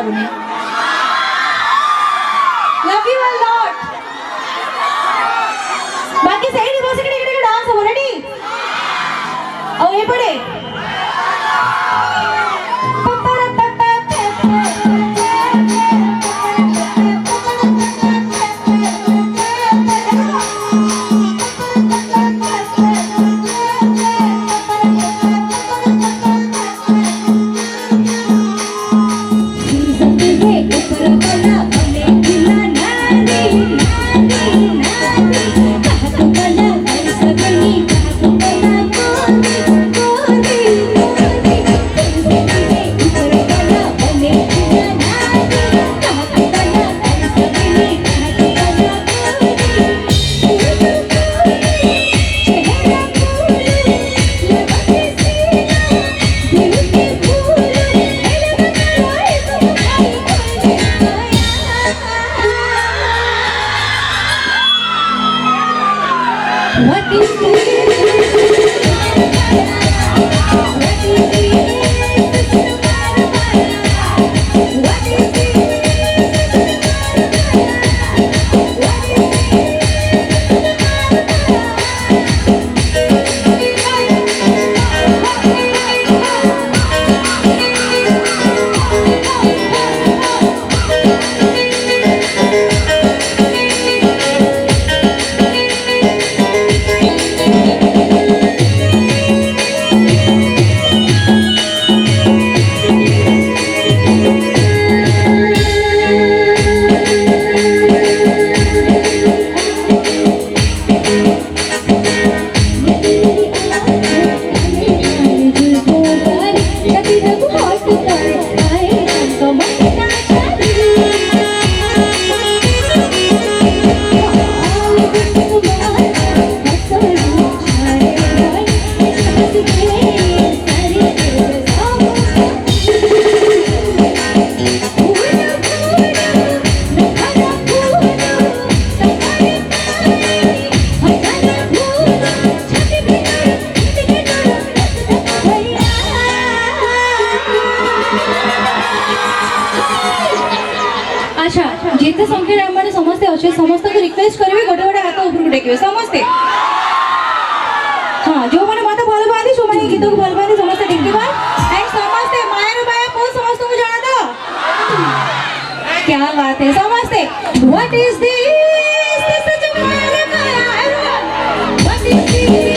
पारुनी love you a lot बाकी सही बस इकडे इकडे डान्स हो रेडी अहो हे पडे What is अच्छा जिते संख्या आम समस्ते अच्छे समस्त को रिक्वेस्ट करी गोटे गोटे हाथ ऊपर टेक समस्ते हाँ जो मैंने मत भल पाती जो मैंने गीत को भल पाती समस्ते टेकवा एंड समस्ते मायर माया को समस्त को जाना था क्या बात है समस्ते what is this this is Mayar Maya what is